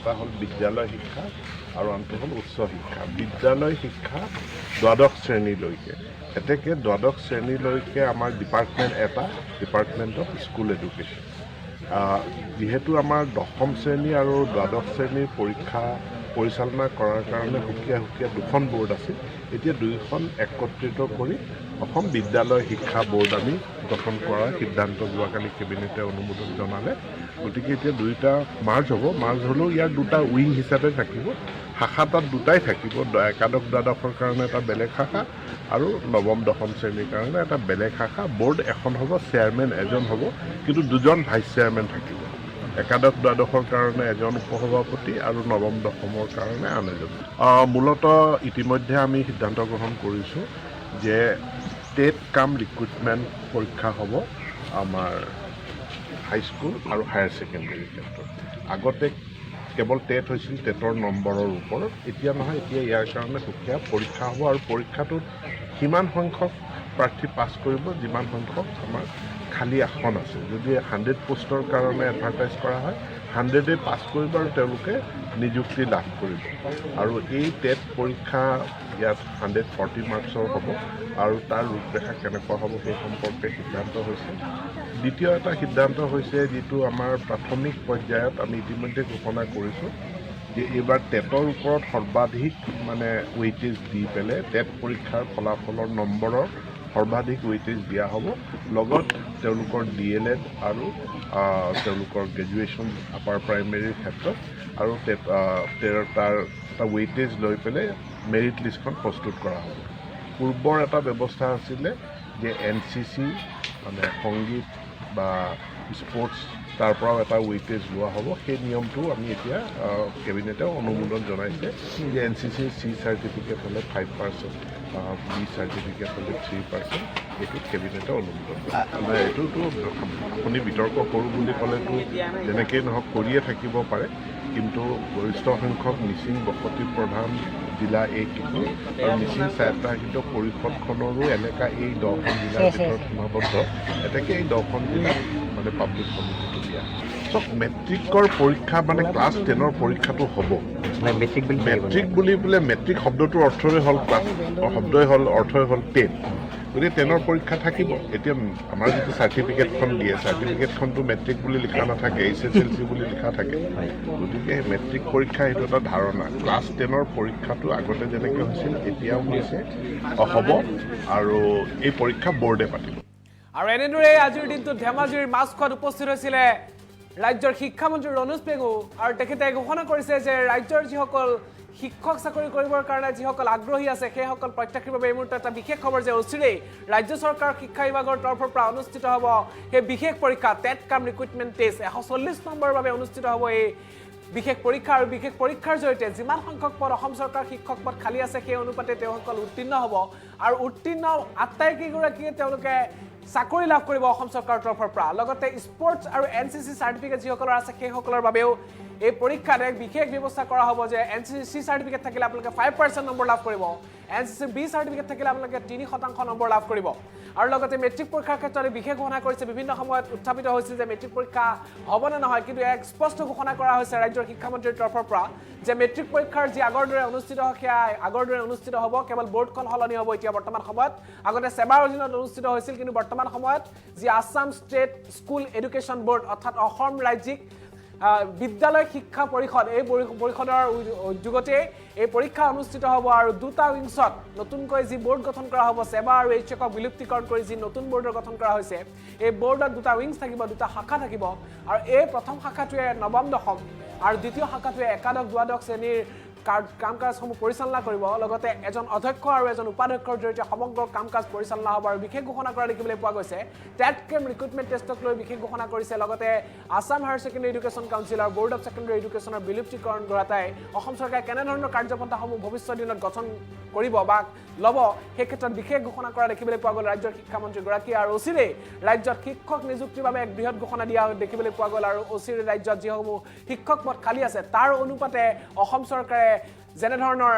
এটা হ'ল বিদ্যালয় শিক্ষা আৰু আনটো হ'ল উচ্চ শিক্ষা। বিদ্যালয় শিক্ষা দ্বাদশ শ্ৰেণীলৈকে, এতেকে দ্বাদশ শ্ৰেণীলৈকে আমাৰ ডিপাৰ্টমেণ্ট অফ স্কুল এডুকেশ্যন। যিহেতু আমাৰ দশম শ্ৰেণী আৰু দ্বাদশ শ্ৰেণীৰ পৰীক্ষা পৰিচালনা কৰাৰ কাৰণে সুকীয়া দুখন বোৰ্ড আছিল। এতিয়া দুয়োখন একত্ৰিত কৰি অসম বিদ্যালয় শিক্ষা বোৰ্ড আমি গঠন কৰাৰ সিদ্ধান্ত যোৱাকালি কেবিনেটে অনুমোদন জনালে। গতিকে এতিয়া দুয়োটা মাৰ্জ হ'ব। মাৰ্জ হ'লেও ইয়াৰ দুটা উইং হিচাপে থাকিব। শাখা তাত দুটাই থাকিব, একাদশ দ্বাদশৰ কাৰণে এটা বেলেগ শাখা আৰু নৱম দশম শ্ৰেণীৰ কাৰণে এটা বেলেগ শাখা। বোৰ্ড এখন হ'ব, চেয়াৰমেন এজন হ'ব, কিন্তু দুজন ভাইচ চেয়াৰমেন থাকিব। একাদশ দ্বাদশৰ কাৰণে এজন উপসভাপতি আৰু নৱম দশমৰ কাৰণে আন এজন। মূলতঃ ইতিমধ্যে আমি সিদ্ধান্ত গ্ৰহণ কৰিছোঁ যে টেট কাম ৰিক্ৰুটমেণ্ট পৰীক্ষা হ'ব আমাৰ হাইস্কুল আৰু হায়াৰ ছেকেণ্ডেৰীৰ ক্ষেত্ৰত। আগতে কেৱল টেট হৈছিল টেটৰ নম্বৰৰ ওপৰত, এতিয়া নহয়। এতিয়া ইয়াৰ কাৰণে সুকীয়া পৰীক্ষা হ'ব আৰু পৰীক্ষাটোত সিমান সংখ্যক প্ৰাৰ্থী পাছ কৰিব যিমান সংখ্যক আমাৰ খালী আসন আছে। যদি 100 পোষ্টৰ কাৰণে এডভাৰটাইজ কৰা হয়, 100 পাছ কৰিব আৰু তেওঁলোকে নিযুক্তি লাভ কৰিব। আৰু এই টেট পৰীক্ষা ইয়াত 140 মাৰ্কছৰ হ'ব আৰু তাৰ ৰূপৰেখা কেনেকুৱা হ'ব সেই সম্পৰ্কে সিদ্ধান্ত হৈছে। দ্বিতীয় এটা সিদ্ধান্ত হৈছে, যিটো আমাৰ প্ৰাথমিক পৰ্যায়ত আমি ইতিমধ্যে ঘোষণা কৰিছোঁ যে এইবাৰ টেটৰ ওপৰত সৰ্বাধিক ৱেইটেজ দি পেলাই টেট পৰীক্ষাৰ ফলাফলৰ নম্বৰৰ সৰ্বাধিক ৱেইটেজ দিয়া হ'ব। লগত তেওঁলোকৰ DLED আৰু তেওঁলোকৰ গ্ৰেজুৱেশ্যন আপাৰ প্ৰাইমেৰীৰ ক্ষেত্ৰত আৰু তাৰ এটা ৱেইটেজ লৈ পেলাই মেৰিট লিষ্টখন প্ৰস্তুত কৰা হ'ব। পূৰ্বৰ এটা ব্যৱস্থা আছিলে যে NCC সংগীত বা স্পৰ্টছ তাৰ পৰাও এটা ৱেইটেজ লোৱা হ'ব। সেই নিয়মটো আমি এতিয়া কেবিনেটে অনুমোদন জনাইছে যে NCC C চাৰ্টিফিকেট হ'লে 5%, B চাৰ্টিফিকেট হ'লে 3%। এইটো কেবিনেটে অনুমোদন কৰে। এইটোতো আপুনি বিতৰ্ক কৰোঁ বুলি ক'লেতো যেনেকেই নহওক কৰিয়ে থাকিব পাৰে, কিন্তু গৰিষ্ঠ সংখ্যক মিচিং বসতি প্ৰধান জিলা এইকেইখন আৰু মিচিং স্বায়ত্তশাসিত পৰিষদখনৰো এলেকা এই 10খন জিলাৰ ভিতৰত সীমাবদ্ধ। এতেকে এই 10খন জিলাত পাব্লিক কমিটিটো দিয়া। মেট্ৰিকৰ পৰীক্ষা ক্লাছ 10ৰ পৰীক্ষাটো হ'ব। মেট্ৰিক বুলি বোলে মেট্ৰিক শব্দটোৰ অৰ্থই হ'ল অৰ্থই হ'ল 10। গতিকে 10ৰ পৰীক্ষা থাকিব। এতিয়া আমাৰ যিটো চাৰ্টিফিকেটখন দিয়ে, চাৰ্টিফিকেটখনটো মেট্ৰিক বুলি লিখা নাথাকে, HSLC বুলি লিখা থাকে। গতিকে মেট্ৰিক পৰীক্ষা সেইটো এটা ধাৰণা। ক্লাছ 10ৰ পৰীক্ষাটো আগতে যেনেকৈ হৈছিল এতিয়াও হৈছে, হ'ব আৰু এই পৰীক্ষা বৰ্ডে পাতিব। আৰু এনেদৰে আজিৰ দিনটোত ধেমাজিৰ মাছখোৱাত উপস্থিত হৈছিলে ৰাজ্যৰ শিক্ষামন্ত্ৰী ৰণোজ পেগু। আৰু তেখেতে ঘোষণা কৰিছে যে ৰাজ্যৰ যিসকল শিক্ষক চাকৰি কৰিবৰ কাৰণে যিসকল আগ্ৰহী আছে সেইসকল প্ৰত্যাশীৰ বাবে এই মুহূৰ্তত এটা বিশেষ খবৰ যে অচিৰেই ৰাজ্য চৰকাৰৰ শিক্ষা বিভাগৰ তৰফৰ পৰা অনুষ্ঠিত হ'ব সেই বিশেষ পৰীক্ষা টেট কাম ৰিক্ৰুটমেণ্ট টেষ্ট। 140 নম্বৰৰ বাবে অনুষ্ঠিত হ'ব এই বিশেষ পৰীক্ষা। আৰু বিশেষ পৰীক্ষাৰ জৰিয়তে যিমান সংখ্যক পদ অসম চৰকাৰৰ শিক্ষক পদ খালী আছে সেই অনুপাতে তেওঁসকল উত্তীৰ্ণ হ'ব। আৰু উত্তীৰ্ণ আটাইকেইগৰাকীয়ে তেওঁলোকে চাকৰি লাভ কৰিব অসম চৰকাৰৰ তৰফৰ পৰা। লগতে স্পৰ্টছ আৰু NCC চাৰ্টিফিকেট যিসকলৰ আছে সেইসকলৰ বাবেও এই পৰীক্ষাত এক বিশেষ ব্যৱস্থা কৰা হ'ব যে NCC চাৰ্টিফিকেট থাকিলে আপোনালোকে 5% নম্বৰ লাভ কৰিব, NCC B চাৰ্টিফিকেট থাকিলে আপোনালোকে 3% নম্বৰ লাভ কৰিব। আৰু লগতে মেট্ৰিক পৰীক্ষাৰ ক্ষেত্ৰত বিশেষ ঘোষণা কৰিছে। বিভিন্ন সময়ত উত্থাপিত হৈছিল যে মেট্ৰিক পৰীক্ষা হ'ব নে নহয়, কিন্তু এক স্পষ্ট ঘোষণা কৰা হৈছে ৰাজ্যৰ শিক্ষামন্ত্ৰীৰ তৰফৰ পৰা যে মেট্ৰিক পৰীক্ষাৰ যি আগৰ দৰে অনুষ্ঠিত হয় সেয়া আগৰ দৰে অনুষ্ঠিত হ'ব। কেৱল বৰ্ডখন সলনি হ'ব এতিয়া বৰ্তমান সময়ত। আগতে সেৱাৰ অধীনত অনুষ্ঠিত হৈছিল, কিন্তু বৰ্তমান সময়ত যি Assam state school education board অৰ্থাৎ অসম ৰাজ্যিক বিদ্যালয় শিক্ষা পৰিষদ, এই পৰিষদৰ উদ্যোগতে এই পৰীক্ষা অনুষ্ঠিত হ'ব। আৰু দুটা উইংছত নতুনকৈ যি বৰ্ড গঠন কৰা হ'ব, সেৱা আৰু HSLC বিলুপ্তিকৰণ কৰি যি নতুন বৰ্ডৰ গঠন কৰা হৈছে, এই বৰ্ডত দুটা উইংছ থাকিব, দুটা শাখা থাকিব। আৰু এই প্ৰথম শাখাটোৱে নৱম দশম আৰু দ্বিতীয় শাখাটোৱে একাদশ দ্বাদশ শ্ৰেণীৰ কাম কাজসমূহ পৰিচালনা কৰিব। লগতে এজন অধ্যক্ষ আৰু এজন উপাধ্যক্ষৰ জৰিয়তে সমগ্ৰ কাম কাজ পৰিচালনা হ'ব। আৰু বিশেষ ঘোষণা কৰা দেখিবলৈ পোৱা গৈছে টেট কাম ৰিক্ৰুটমেণ্ট টেষ্টক লৈ বিশেষ ঘোষণা কৰিছে। লগতে Assam higher secondary education council আৰু বৰ্ড অফ ছেকেণ্ডেৰী এডুকেশ্যনৰ বিলুপ্তিকৰণ ঘটাই অসম চৰকাৰে কেনেধৰণৰ কাৰ্যপন্থাসমূহ ভৱিষ্যত দিনত গঠন কৰিব বা ল'ব সেই ক্ষেত্ৰত বিশেষ ঘোষণা কৰা দেখিবলৈ পোৱা গ'ল ৰাজ্যৰ শিক্ষামন্ত্ৰীগৰাকীয়ে। আৰু অচিৰেই ৰাজ্যত শিক্ষক নিযুক্তিৰ বাবে এক বৃহৎ ঘোষণা দিয়া দেখিবলৈ পোৱা গ'ল। আৰু অচিৰেই ৰাজ্যত যিসমূহ শিক্ষক পদ খালী আছে তাৰ অনুপাতে অসম চৰকাৰে যেনেধৰণৰ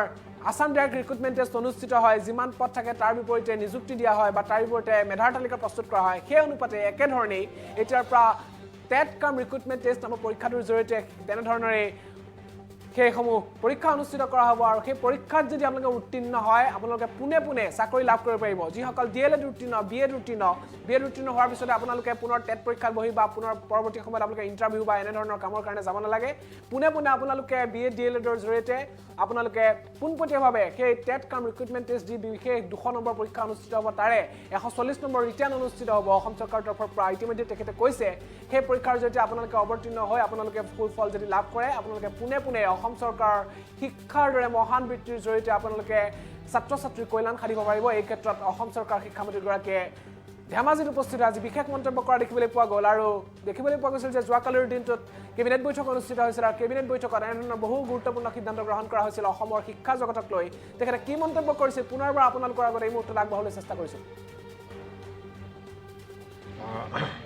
আছাম ডাইৰেক্ট ৰিক্ৰুটমেণ্ট টেষ্ট অনুষ্ঠিত হয়, যিমান পদ থাকে তাৰ বিপৰীতে নিযুক্তি দিয়া হয় বা তাৰ বিপৰীতে মেধাৰ তালিকা প্ৰস্তুত কৰা হয়, সেই অনুপাতে একেধৰণেই এতিয়াৰ পৰা টেট কাম ৰিক্ৰুটমেণ্ট টেষ্ট নামৰ পৰীক্ষাটোৰ জৰিয়তে তেনেধৰণৰে সেইসমূহ পৰীক্ষা অনুষ্ঠিত কৰা হ'ব আৰু সেই পৰীক্ষাত যদি আপোনালোকে উত্তীৰ্ণ হয় আপোনালোকে পোনে পোনে চাকৰি লাভ কৰিব পাৰিব যিসকল DLED উত্তীৰ্ণ BEd উত্তীৰ্ণ হোৱাৰ পিছতে আপোনালোকে পুনৰ TET পৰীক্ষাত বহি বা পুনৰ পৰৱৰ্তী সময়ত আপোনালোকে ইণ্টাৰভিউ বা এনে ধৰণৰ কামৰ কাৰণে যাব নালাগে পোনে পোনে আপোনালোকে BEd DLEDৰ জৰিয়তে আপোনালোকে পোনপটীয়াভাৱে সেই TET Cum Recruitment Test যি বিশেষ 200 নম্বৰ পৰীক্ষা অনুষ্ঠিত হ'ব তাৰে 140 নম্বৰ ৰিটাৰ্ণ অনুষ্ঠিত হ'ব অসম চৰকাৰৰ তৰফৰ পৰা ইতিমধ্যে তেখেতে কৈছে সেই পৰীক্ষাৰ জৰিয়তে আপোনালোকে অৱতীৰ্ণ হৈ আপোনালোকে ফুল ফল যদি লাভ কৰে আপোনালোকে পোনে পোনে অসম চৰকাৰৰ শিক্ষাৰ দৰে মহান বৃত্তিৰ জৰিয়তে আপোনালোকে ছাত্ৰ ছাত্ৰীৰ কল্যাণ সাধিব পাৰিব এই ক্ষেত্ৰত অসম চৰকাৰ শিক্ষামন্ত্ৰীগৰাকীয়ে ধেমাজিত উপস্থিত আজি বিশেষ মন্তব্য কৰা দেখিবলৈ পোৱা গ'ল আৰু দেখিবলৈ পোৱা গৈছিল যে যোৱাকালিৰ দিনটোত কেবিনেট বৈঠক অনুষ্ঠিত হৈছিল আৰু কেবিনেট বৈঠকত এনেধৰণৰ বহু গুৰুত্বপূৰ্ণ সিদ্ধান্ত গ্ৰহণ কৰা হৈছিল অসমৰ শিক্ষা জগতক লৈ তেখেতে কি মন্তব্য কৰিছিল পুনৰবাৰ আপোনালোকৰ আগত এই মুহূৰ্তত আগবঢ়াবলৈ চেষ্টা কৰিছিল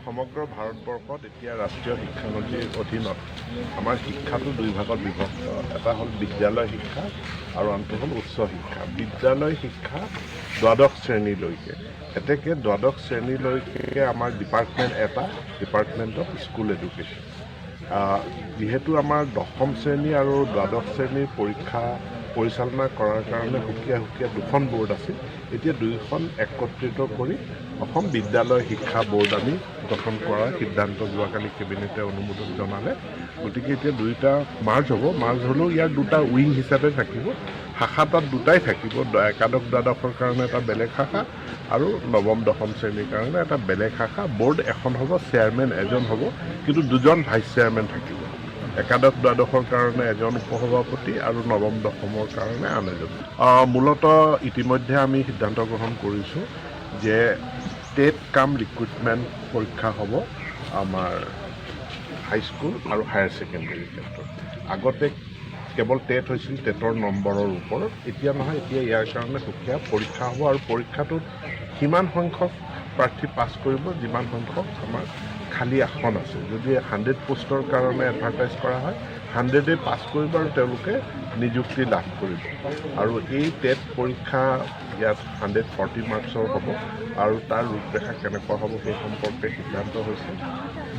সমগ্ৰ ভাৰতবৰ্ষত এতিয়া ৰাষ্ট্ৰীয় শিক্ষানীতিৰ অধীনত আমাৰ শিক্ষাটো দুই ভাগত বিভক্ত এটা হ'ল বিদ্যালয় শিক্ষা আৰু আনটো হ'ল উচ্চ শিক্ষা বিদ্যালয় শিক্ষা দ্বাদশ শ্ৰেণীলৈকে এতেকে দ্বাদশ শ্ৰেণীলৈকে আমাৰ ডিপাৰ্টমেণ্ট অফ স্কুল এডুকেশ্যন যিহেতু আমাৰ দশম শ্ৰেণী আৰু দ্বাদশ শ্ৰেণীৰ পৰীক্ষা পৰিচালনা কৰাৰ কাৰণে সুকীয়া দুখন বোৰ্ড আছিল এতিয়া দুইখন একত্ৰিত কৰি অসম বিদ্যালয় শিক্ষা বোৰ্ড আমি গঠন কৰাৰ সিদ্ধান্ত যোৱাকালি কেবিনেটে অনুমোদন জনালে গতিকে এতিয়া দুইটা মাৰ্জ হ'লেও ইয়াৰ দুটা উইং হিচাপে থাকিব শাখা তাত দুটাই থাকিব একাদশ দ্বাদশৰ কাৰণে এটা বেলেগ শাখা আৰু নৱম দশম শ্ৰেণীৰ কাৰণে এটা বেলেগ শাখা বোৰ্ড এখন হ'ব চেয়াৰমেন এজন হ'ব কিন্তু দুজন ভাইচ চেয়াৰমেন থাকিব একাদশ দ্বাদশৰ কাৰণে এজন উপসভাপতি আৰু নৱম দশমৰ কাৰণে আন এজন মূলতঃ ইতিমধ্যে আমি সিদ্ধান্ত গ্ৰহণ কৰিছোঁ যে TET Cum Recruitment পৰীক্ষা হ'ব আমাৰ হাইস্কুল আৰু হায়াৰ ছেকেণ্ডেৰী ক্ষেত্ৰত আগতে কেৱল TET হৈছিল TETৰ নম্বৰৰ ওপৰত এতিয়া নহয় এতিয়া ইয়াৰ কাৰণে সুকীয়া পৰীক্ষা হ'ব আৰু পৰীক্ষাটোত সিমান সংখ্যক প্ৰাৰ্থী পাছ কৰিব যিমান সংখ্যক আমাৰ খালী আসন আছে যদি 100 পোষ্টৰ কাৰণে এডভাৰটাইজ কৰা হয় 100 পাছ কৰিব আৰু তেওঁলোকে নিযুক্তি লাভ কৰিব আৰু এই TET পৰীক্ষা ইয়াত 140 মাৰ্কছৰ হ'ব আৰু তাৰ ৰূপৰেখা কেনেকুৱা হ'ব সেই সম্পৰ্কে সিদ্ধান্ত হৈছে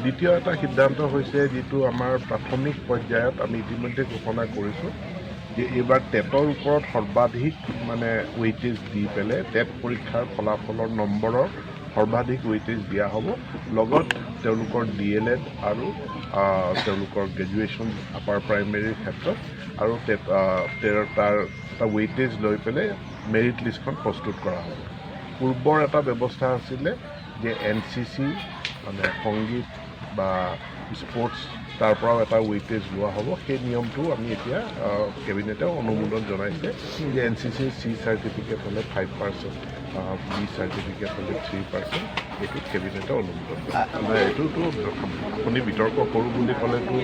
দ্বিতীয় এটা সিদ্ধান্ত হৈছে যিটো আমাৰ প্ৰাথমিক পৰ্যায়ত আমি ইতিমধ্যে ঘোষণা কৰিছোঁ যে এইবাৰ TETৰ ওপৰত সৰ্বাধিক ৱেইটেজ দি পেলাই TET পৰীক্ষাৰ ফলাফলৰ নম্বৰৰ সৰ্বাধিক ৱেইটেজ দিয়া হ'ব লগত তেওঁলোকৰ DLED আৰু তেওঁলোকৰ গ্ৰেজুৱেশ্যন আপাৰ প্ৰাইমেৰীৰ ক্ষেত্ৰত আৰু তাৰ এটা ৱেইটেজ লৈ পেলাই মেৰিট লিষ্টখন প্ৰস্তুত কৰা হ'ব পূৰ্বৰ এটা ব্যৱস্থা আছিলে যে NCC সংগীত বা স্পৰ্টছ তাৰ পৰাও এটা ৱেইটেজ লোৱা হ'ব সেই নিয়মটো আমি এতিয়া কেবিনেটেও অনুমোদন জনাইছে যে NCC C চাৰ্টিফিকেট হ'লে 5% B চাৰ্টিফিকেট হ'লে 3% এইটো কেবিনেটে অনুমোদন কৰে এইটোতো আপুনি বিতৰ্ক কৰোঁ বুলি ক'লেতো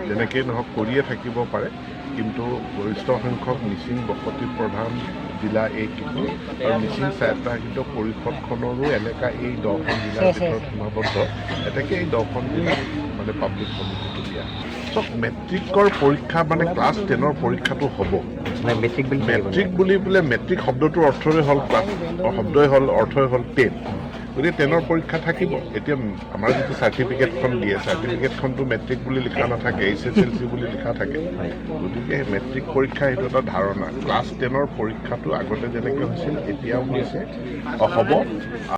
যেনেকেই নহওক কৰিয়ে থাকিব পাৰে কিন্তু গৰিষ্ঠ সংখ্যক মিচিং বসতি প্ৰধান জিলা এইকেইখন আৰু মিচিং স্বায়ত্তশাসিত পৰিষদখনৰো এলেকা এই 10খন জিলাৰ ভিতৰত সীমাবদ্ধ এতেকে এই 10খন জিলাত পাব্লিক কমিটিটো দিয়া চব মেট্ৰিকৰ পৰীক্ষা ক্লাছ 10ৰ পৰীক্ষাটো হ'ব মেট্ৰিক বুলি বোলে মেট্ৰিক শব্দটোৰ অৰ্থই হ'ল অৰ্থই হ'ল 10 গতিকে 10ৰ পৰীক্ষা থাকিব এতিয়া আমাৰ যিটো চাৰ্টিফিকেটখন দিয়ে চাৰ্টিফিকেটখনটো মেট্ৰিক বুলি লিখা নাথাকে HSLC বুলি লিখা থাকে গতিকে মেট্ৰিক পৰীক্ষা সেইটো এটা ধাৰণা ক্লাছ 10ৰ পৰীক্ষাটো আগতে যেনেকৈ হৈছিল এতিয়াও হৈছে হ'ব